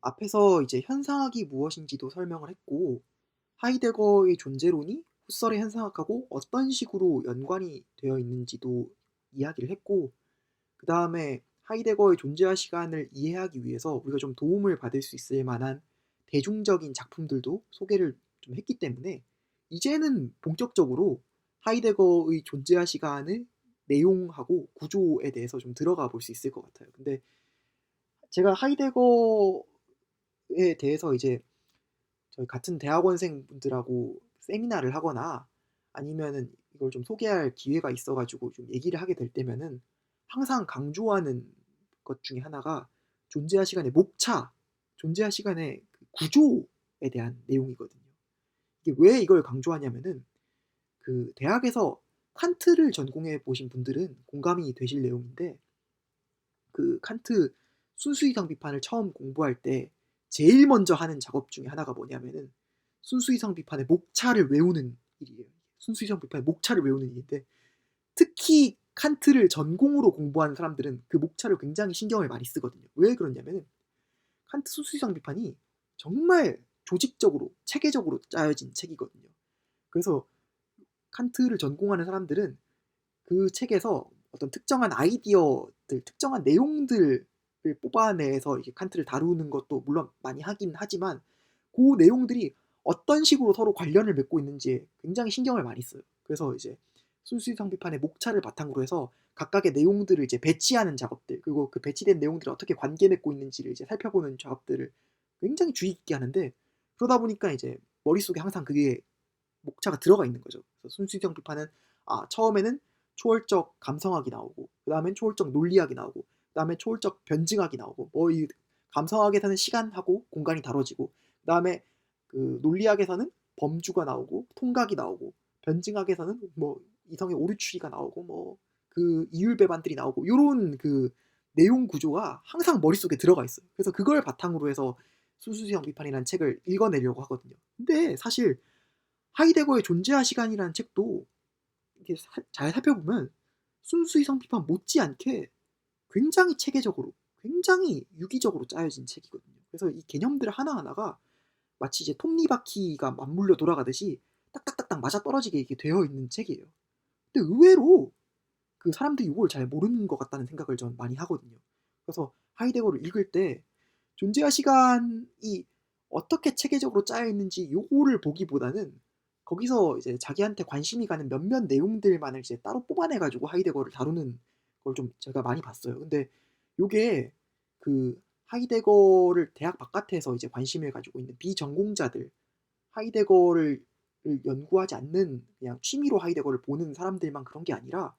앞에서 이제 현상학이 무엇인지도 설명을 했고, 하이데거의 존재론이 후설의 현상학하고 어떤 식으로 연관이 되어 있는지도 이야기를 했고, 그 다음에 하이데거의 존재와 시간을 이해하기 위해서 우리가 좀 도움을 받을 수 있을 만한 대중적인 작품들도 소개를 좀 했기 때문에, 이제는 본격적으로 하이데거의 존재와 시간을 내용하고 구조에 대해서 좀 들어가 볼 수 있을 것 같아요. 근데 제가 하이데거에 대해서 이제 저희 같은 대학원생 분들하고 세미나를 하거나 아니면은 이걸 좀 소개할 기회가 있어 가지고 좀 얘기를 하게 될 때면은 항상 강조하는 것 중에 하나가 존재와 시간의 목차, 존재와 시간의 그 구조에 대한 내용이거든요. 이게 왜 이걸 강조하냐면은 그 대학에서 칸트를 전공해 보신 분들은 공감이 되실 내용인데, 그 칸트 순수이성 비판을 처음 공부할 때 제일 먼저 하는 작업 중에 하나가 뭐냐면은 순수이성 비판의 목차를 외우는 일이에요. 순수이성 비판의 목차를 외우는 일인데, 특히 칸트를 전공으로 공부하는 사람들은 그 목차를 굉장히 신경을 많이 쓰거든요. 왜 그러냐면은 칸트 순수이성 비판이 정말 조직적으로 체계적으로 짜여진 책이거든요. 그래서 칸트를 전공하는 사람들은 그 책에서 어떤 특정한 아이디어들, 특정한 내용들을 뽑아내서 이게 칸트를 다루는 것도 물론 많이 하긴 하지만, 그 내용들이 어떤 식으로 서로 관련을 맺고 있는지에 굉장히 신경을 많이 써요. 그래서 이제 순수이성 비판의 목차를 바탕으로 해서 각각의 내용들을 이제 배치하는 작업들, 그리고 그 배치된 내용들이 어떻게 관계 맺고 있는지를 이제 살펴보는 작업들을 굉장히 주의 깊게 하는데, 그러다 보니까 이제 머릿속에 항상 그게 목차가 들어가 있는 거죠. 그래서 순수이성 비판은 처음에는 초월적 감성학이 나오고, 그 다음엔 초월적 논리학이 나오고, 그 다음에 초월적 변증학이 나오고, 뭐 이 감성학에서는 시간하고 공간이 다뤄지고, 그 다음에 그 논리학에서는 범주가 나오고, 통각이 나오고, 변증학에서는 뭐 이성의 오류추리가 나오고, 뭐 그 이율 배반들이 나오고, 요런 그 내용 구조가 항상 머릿속에 들어가 있어요. 그래서 그걸 바탕으로 해서 순수이성 비판이라는 책을 읽어내려고 하거든요. 근데 사실 하이데거의 존재와 시간이라는 책도 이렇게 잘 살펴보면 순수이성 비판 못지않게 굉장히 체계적으로, 굉장히 유기적으로 짜여진 책이거든요. 그래서 이 개념들 하나하나가 마치 이제 톱니바퀴가 맞물려 돌아가듯이 딱딱딱딱 맞아떨어지게 이렇게 되어 있는 책이에요. 근데 의외로 그 사람들이 이걸 잘 모르는 것 같다는 생각을 저는 많이 하거든요. 그래서 하이데거를 읽을 때 존재와 시간이 어떻게 체계적으로 짜여 있는지 요거를 보기보다는 거기서 이제 자기한테 관심이 가는 몇몇 내용들만을 이제 따로 뽑아내 가지고 하이데거를 다루는 걸 좀 제가 많이 봤어요. 근데 요게 그 하이데거를 대학 바깥에서 이제 관심을 가지고 있는 비전공자들, 하이데거를 연구하지 않는 그냥 취미로 하이데거를 보는 사람들만 그런 게 아니라,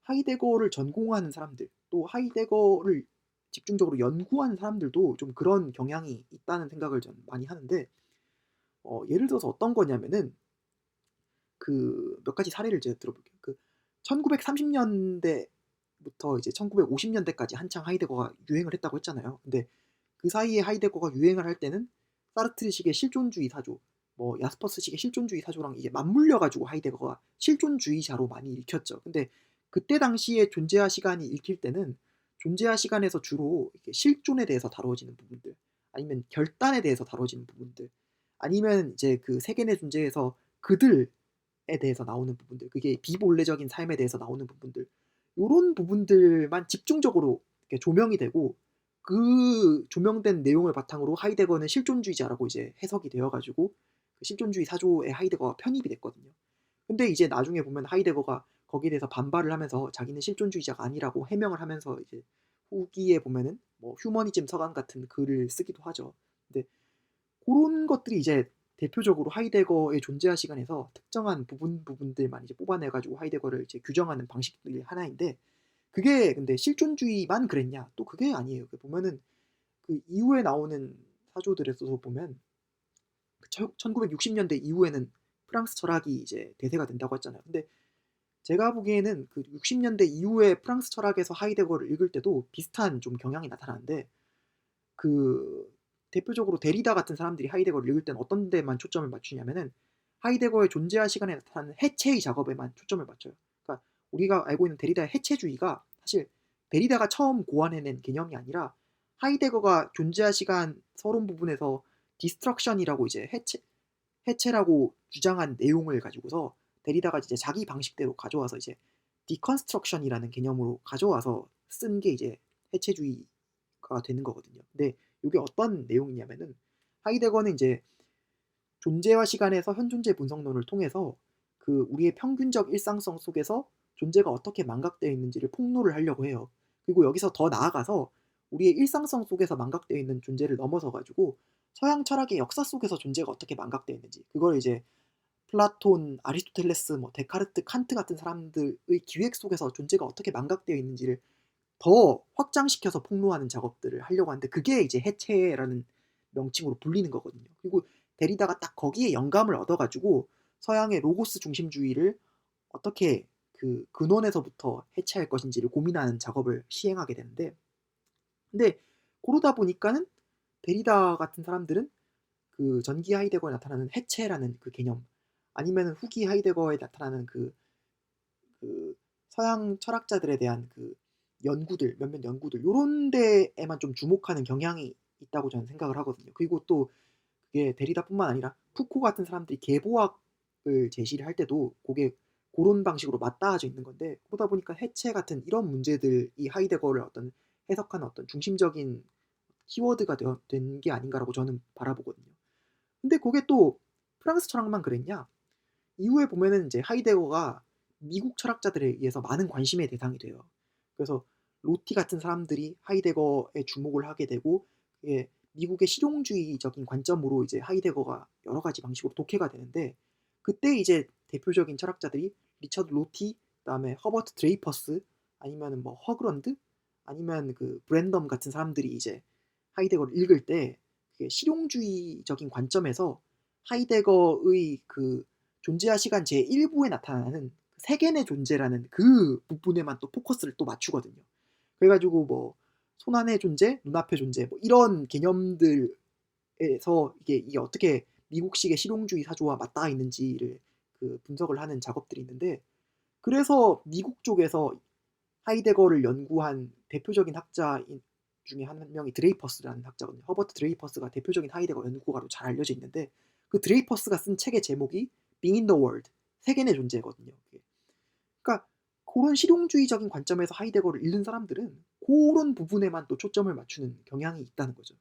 하이데거를 전공하는 사람들, 또 하이데거를 집중적으로 연구하는 사람들도 좀 그런 경향이 있다는 생각을 저는 많이 하는데, 예를 들어서 어떤 거냐면은 그 몇 가지 사례를 제가 들어볼게요. 그 1930 년대부터 이제 1950 년대까지 한창 하이데거가 유행을 했다고 했잖아요. 근데 그 사이에 하이데거가 유행을 할 때는 사르트르식의 실존주의 사조, 뭐 야스퍼스식의 실존주의 사조랑 이게 맞물려 가지고 하이데거가 실존주의자로 많이 읽혔죠. 근데 그때 당시에 존재와 시간이 읽힐 때는 존재와 시간에서 주로 이렇게 실존에 대해서 다루어지는 부분들, 아니면 결단에 대해서 다뤄지는 부분들, 아니면 이제 그 세계 내 존재에서 그들에 대해서 나오는 부분들, 그게 비본래적인 삶에 대해서 나오는 부분들, 요런 부분들만 집중적으로 이렇게 조명이 되고, 그 조명된 내용을 바탕으로 하이데거는 실존주의자라고 이제 해석이 되어 가지고 그 실존주의 사조에 하이데거가 편입이 됐거든요. 근데 이제 나중에 보면 하이데거가 거기에 대해서 반발을 하면서 자기는 실존주의자가 아니라고 해명을 하면서 이제 후기에 보면은 뭐 휴머니즘 서간 같은 글을 쓰기도 하죠. 근데 고런 것들이 이제 대표적으로 하이데거의 존재와 시간에서 특정한 부분들만 이제 뽑아내 가지고 하이데거를 이제 규정하는 방식 중의 하나인데, 그게 근데 실존주의만 그랬냐? 또 그게 아니에요. 그 보면은 그 이후에 나오는 사조들에서 보면 그 1960 년대 이후에는 프랑스 철학이 이제 대세가 된다고 했잖아요. 근데 제가 보기에는 그 60 년대 이후에 프랑스 철학에서 하이데거를 읽을 때도 비슷한 좀 경향이 나타나는데, 그 대표적으로 데리다 같은 사람들이 하이데거를 읽을 때는 어떤 데만 초점을 맞추냐면은 하이데거의 존재와 시간에 나타나는 해체의 작업에만 초점을 맞춰요. 그러니까 우리가 알고 있는 데리다의 해체주의가 사실 데리다가 처음 고안해낸 개념이 아니라 하이데거가 존재할 시간 서론 부분에서 디스트럭션이라고 이제 해체라고 주장한 내용을 가지고서 데리다가 이제 자기 방식대로 가져와서 이제 디컨스트럭션이라는 개념으로 가져와서 쓴 게 이제 해체주의가 되는 거거든요. 근데 이게 어떤 내용이냐면은 하이데거는 이제 존재와 시간에서 현존재 분석론을 통해서 그 우리의 평균적 일상성 속에서 존재가 어떻게 망각되어 있는지를 폭로를 하려고 해요. 그리고 여기서 더 나아가서 우리의 일상성 속에서 망각되어 있는 존재를 넘어서 가지고 서양 철학의 역사 속에서 존재가 어떻게 망각되어 있는지 그걸 이제 플라톤, 아리스토텔레스, 뭐 데카르트, 칸트 같은 사람들의 기획 속에서 존재가 어떻게 망각되어 있는지를 더 확장시켜서 폭로하는 작업들을 하려고 하는데 그게 이제 해체라는 명칭으로 불리는 거거든요. 그리고 데리다가 딱 거기에 영감을 얻어가지고 서양의 로고스 중심주의를 어떻게 그 근원에서부터 해체할 것인지를 고민하는 작업을 시행하게 되는데 근데 그러다 보니까는 데리다 같은 사람들은 그 전기 하이데거에 나타나는 해체라는 그 개념 아니면 후기 하이데거에 나타나는 그 서양 철학자들에 대한 그 연구들 몇몇 연구들 요런 데에만 좀 주목하는 경향이 있다고 저는 생각을 하거든요. 그리고 또 그게 데리다뿐만 아니라 푸코 같은 사람들이 계보학을 제시를 할 때도 그게 고런 방식으로 맞닿아져 있는 건데 그러다 보니까 해체 같은 이런 문제들이 하이데거를 어떤 해석하는 어떤 중심적인 키워드가 된 게 아닌가라고 저는 바라보거든요. 근데 그게 또 프랑스 철학만 그랬냐? 이후에 보면은 이제 하이데거가 미국 철학자들에 의해서 많은 관심의 대상이 돼요. 그래서 로티 같은 사람들이 하이데거에 주목을 하게 되고 그게 미국의 실용주의적인 관점으로 이제 하이데거가 여러 가지 방식으로 독해가 되는데 그때 이제 대표적인 철학자들이 리처드 로티, 그다음에 허버트 드레이퍼스, 아니면은 뭐 허그런드, 아니면 그 브랜덤 같은 사람들이 이제 하이데거를 읽을 때 그게 실용주의적인 관점에서 하이데거의 그 존재와 시간 제1부에 나타나는 세견의 존재라는 그 부분에만 또 포커스를 또 맞추거든요. 그래가지고 뭐 손안의 존재, 눈앞의 존재 뭐 이런 개념들에서 이게 어떻게 미국식의 실용주의 사조와 맞닿아 있는지를 그 분석을 하는 작업들이 있는데 그래서 미국 쪽에서 하이데거를 연구한 대표적인 학자 중에 한 명이 드레이퍼스라는 학자거든요. 허버트 드레이퍼스가 대표적인 하이데거 연구가로 잘 알려져 있는데 그 드레이퍼스가 쓴 책의 제목이 Being in the World, 세계의 존재거든요. 그러니까 그런 실용주의적인 관점에서 하이데거를 읽는 사람들은 그런 부분에만 또 초점을 맞추는 경향이 있다는 거죠.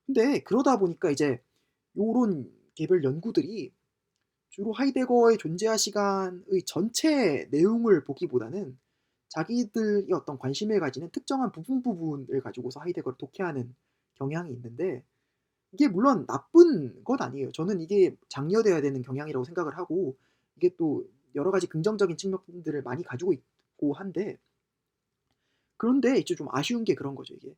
근데 그러다 보니까 이제 요런 개별 연구들이 주로 하이데거의 존재와 시간의 전체 내용을 보기보다는 자기들이 어떤 관심을 가지는 특정한 부분을 가지고서 하이데거를 독해하는 경향이 있는데 이게 물론 나쁜 건 아니에요. 저는 이게 장려돼야 되는 경향이라고 생각을 하고 이게 또 여러 가지 긍정적인 측면들을 많이 가지고 있고 한데 그런데 이제 좀 아쉬운 게 그런 거죠. 이게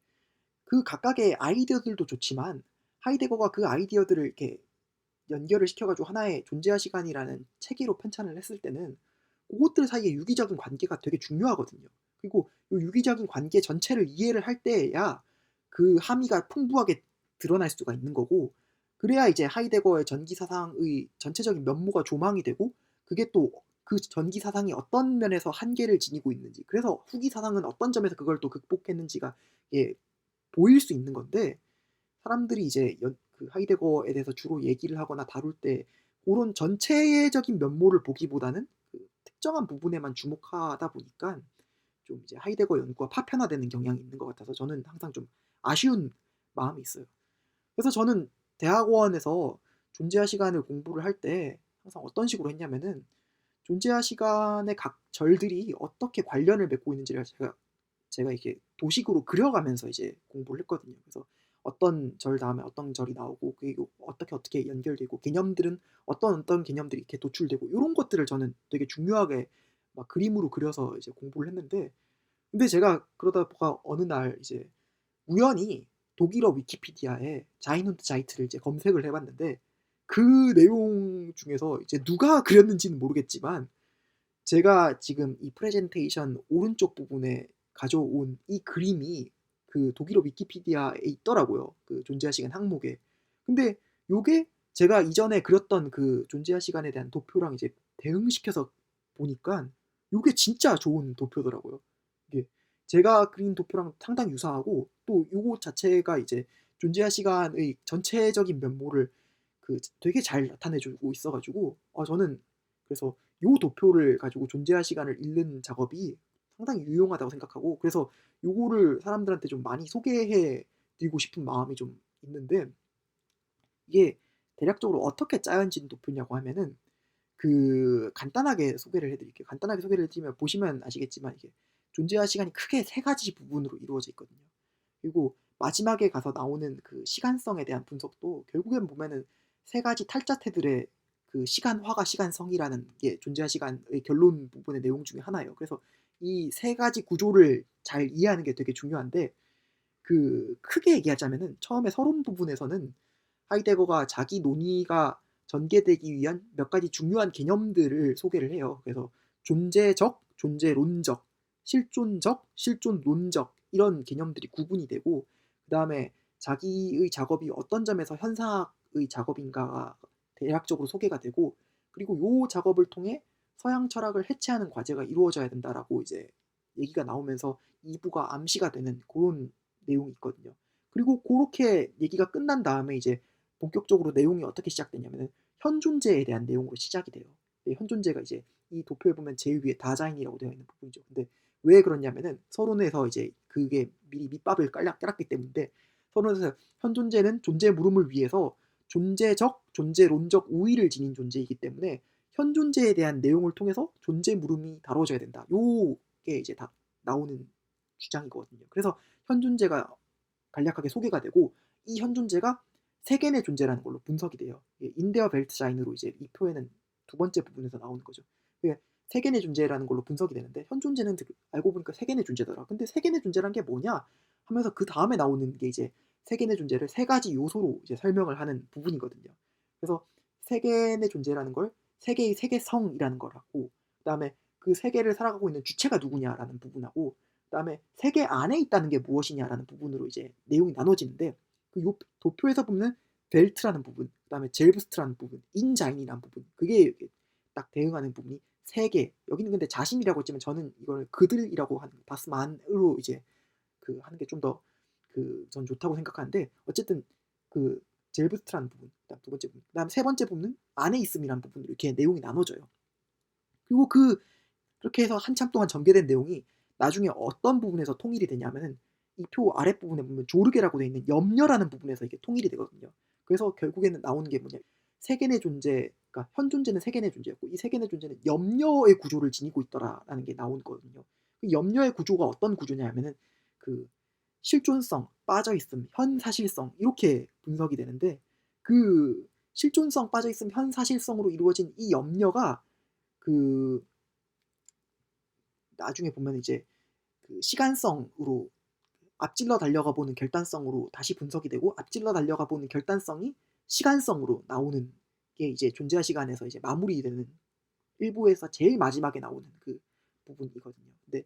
그 각각의 아이디어들도 좋지만 하이데거가 그 아이디어들을 이렇게 연결을 시켜가지고 하나의 존재와 시간이라는 체계로 편찬을 했을 때는 그것들 사이의 유기적인 관계가 되게 중요하거든요. 그리고 이 유기적인 관계 전체를 이해를 할 때야 그 함의가 풍부하게 드러날 수가 있는 거고 그래야 이제 하이데거의 전기 사상의 전체적인 면모가 조망이 되고 그게 또 그 전기 사상이 어떤 면에서 한계를 지니고 있는지 그래서 후기 사상은 어떤 점에서 그걸 또 극복했는지가 예, 보일 수 있는 건데 사람들이 이제 그 하이데거에 대해서 주로 얘기를 하거나 다룰 때 그런 전체적인 면모를 보기보다는 그 특정한 부분에만 주목하다 보니까 좀 이제 하이데거 연구가 파편화되는 경향이 있는 것 같아서 저는 항상 좀 아쉬운 마음이 있어요. 그래서 저는 대학원에서 존재와 시간을 공부를 할 때 항상 어떤 식으로 했냐면은 존재와 시간의 각 절들이 어떻게 관련을 맺고 있는지를 제가 이렇게 도식으로 그려가면서 이제 공부를 했거든요. 그래서 어떤 절 다음에 어떤 절이 나오고 그리고 어떻게 연결되고 개념들은 어떤 개념들이 이렇게 도출되고 이런 것들을 저는 되게 중요하게 막 그림으로 그려서 이제 공부를 했는데 근데 제가 그러다가 어느 날 이제 우연히 독일어 위키피디아에 자이눈트 자이트를 이제 검색을 해봤는데 그 내용 중에서 이제 누가 그렸는지는 모르겠지만 제가 지금 이 프레젠테이션 오른쪽 부분에 가져온 이 그림이 그 독일어 위키피디아에 있더라고요. 그 존재와 시간 항목에. 근데 요게 제가 이전에 그렸던 그 존재와 시간에 대한 도표랑 이제 대응시켜서 보니까 요게 진짜 좋은 도표더라고요. 이게 제가 그린 도표랑 상당히 유사하고 또 요거 자체가 이제 존재와 시간의 전체적인 면모를 되게 잘 나타내 주고 있어 가지고 저는 그래서 요 도표를 가지고 존재와 시간을 읽는 작업이 상당히 유용하다고 생각하고, 그래서 요거를 사람들한테 좀 많이 소개해 드리고 싶은 마음이 좀 있는데, 이게 대략적으로 어떻게 짜여진 도표냐고 하면은 간단하게 소개를 해 드릴게요. 간단하게 소개를 해 드리면 보시면 아시겠지만 이게 존재와 시간이 크게 세 가지 부분으로 이루어져 있거든요. 그리고 마지막에 가서 나오는 그 시간성에 대한 분석도 결국엔 보면은 세 가지 탈자태들의 그 시간화가 시간성이라는 게 존재와 시간의 결론 부분의 내용 중에 하나예요. 그래서 이 세 가지 구조를 잘 이해하는 게 되게 중요한데, 크게 얘기하자면은 처음에 서론 부분에서는 하이데거가 자기 논의가 전개되기 위한 몇 가지 중요한 개념들을 소개를 해요. 그래서 존재적, 존재론적, 실존적, 실존론적 이런 개념들이 구분이 되고, 그다음에 자기의 작업이 어떤 점에서 현상의 작업인가가 대략적으로 소개가 되고, 그리고 요 작업을 통해 서양 철학을 해체하는 과제가 이루어져야 된다라고 이제 얘기가 나오면서 2부가 암시가 되는 그런 내용이 있거든요. 그리고 그렇게 얘기가 끝난 다음에 이제 본격적으로 내용이 어떻게 시작되냐면은 현존재에 대한 내용으로 시작이 돼요. 현존재가 이제 이 도표에 보면 제일 위에 다자인이라고 되어 있는 부분이죠. 근데 왜 그러냐면은 서론에서 이제 그게 미리 밑밥을 깔았기 때문인데, 서론에서 현존재는 존재 물음을 위해서 존재적, 존재론적 우위를 지닌 존재이기 때문에 현존재에 대한 내용을 통해서 존재 물음이 다뤄져야 된다. 요게 이제 다 나오는 주장이거든요. 그래서 현존재가 간략하게 소개가 되고, 이 현존재가 세계의 존재라는 걸로 분석이 돼요. 인데어 벨트자인으로 이제 이 표에는 두 번째 부분에서 나오는 거죠. 세계의 존재라는 걸로 분석이 되는데, 현존재는 알고 보니까 세계의 존재더라. 근데 세계의 존재란 게 뭐냐 하면서 그 다음에 나오는 게 이제 세계의 존재를 세 가지 요소로 이제 설명을 하는 부분이거든요. 그래서 세계의 존재라는 걸 세계의 세계성이라는 걸 하고, 그다음에 그 세계를 살아가고 있는 주체가 누구냐라는 부분하고, 그다음에 세계 안에 있다는 게 무엇이냐라는 부분으로 이제 내용이 나눠지는데, 요 도표에서 보면 벨트라는 부분, 그다음에 젤브스트라는 부분, 인자인이라는 부분, 그게 딱 대응하는 부분이 세 개. 여기는 근데 자신이라고 했지만 저는 이걸 그들이라고 하는 다스만으로 이제 하는 게 좀 더 전 좋다고 생각하는데, 어쨌든 그 젤브스트라는 부분, 그다음 두 번째 부분, 그다음 세 번째 부분은 안에 있음이라는 부분, 이렇게 내용이 나눠져요. 그리고 그렇게 해서 한참 동안 전개된 내용이 나중에 어떤 부분에서 통일이 되냐면은 이 표 아랫부분에 보면 조르게라고 되어 있는 염려라는 부분에서 이게 통일이 되거든요. 그래서 결국에는 나오는 게 뭐냐, 세계의 존재, 그러니까 현존재는 세계의 존재였고 이 세계의 존재는 염려의 구조를 지니고 있더라라는 게 나오거든요. 그 염려의 구조가 어떤 구조냐 하면은 그 실존성, 빠져있음, 현사실성 이렇게 분석이 되는데, 실존성, 빠져있음, 현사실성으로 이루어진 이 염려가 그 나중에 보면 이제 시간성으로 앞질러 달려가 보는 결단성으로 다시 분석이 되고, 앞질러 달려가 보는 결단성이 시간성으로 나오는 게 이제 존재와 시간에서 이제 마무리되는, 일부에서 제일 마지막에 나오는 그 부분이거든요. 근데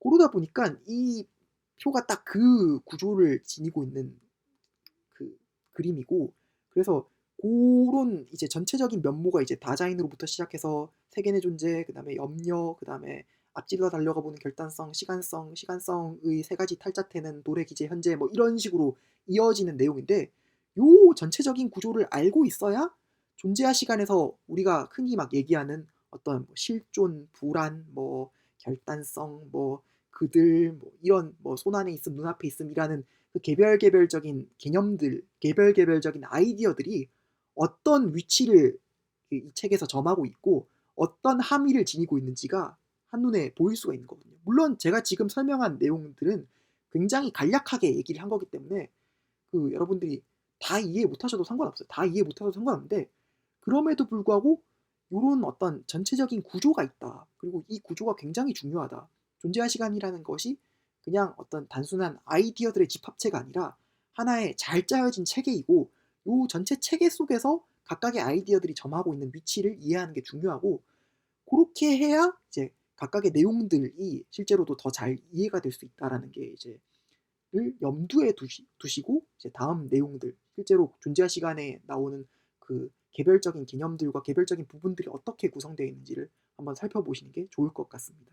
그러다 보니까 이 표가 딱 그 구조를 지니고 있는 그림이고, 그래서 고런 이제 전체적인 면모가 이제 다자인으로부터 시작해서 세계의 존재, 그다음에 염려, 그다음에 앞질러 달려가 보는 결단성, 시간성, 시간성의 세 가지 탈자태는 노래, 기재, 현재 뭐 이런 식으로 이어지는 내용인데, 요 전체적인 구조를 알고 있어야 존재와 시간에서 우리가 흔히 막 얘기하는 어떤 뭐 실존, 불안, 뭐 결단성, 뭐 그들, 뭐 이런 뭐 손 안에 있음, 눈앞에 있음이라는 개별적인 개념들, 개별적인 아이디어들이 어떤 위치를 이 책에서 점하고 있고 어떤 함의를 지니고 있는지가 한눈에 보일 수가 있는 거거든요. 물론 제가 지금 설명한 내용들은 굉장히 간략하게 얘기를 한 거기 때문에 여러분들이 다 이해 못하셔도 상관없어요. 다 이해 못하셔도 상관없는데, 그럼에도 불구하고 요런 어떤 전체적인 구조가 있다. 그리고 이 구조가 굉장히 중요하다. 존재와 시간이라는 것이 그냥 어떤 단순한 아이디어들의 집합체가 아니라 하나의 잘 짜여진 체계이고, 요 전체 체계 속에서 각각의 아이디어들이 점하고 있는 위치를 이해하는 게 중요하고, 그렇게 해야 이제 각각의 내용들이 실제로도 더 잘 이해가 될 수 있다라는 게 이제 를 염두에 두시고 이제 다음 내용들, 실제로 존재와 시간에 나오는 개별적인 개념들과 개별적인 부분들이 어떻게 구성되어 있는지를 한번 살펴보시는 게 좋을 것 같습니다.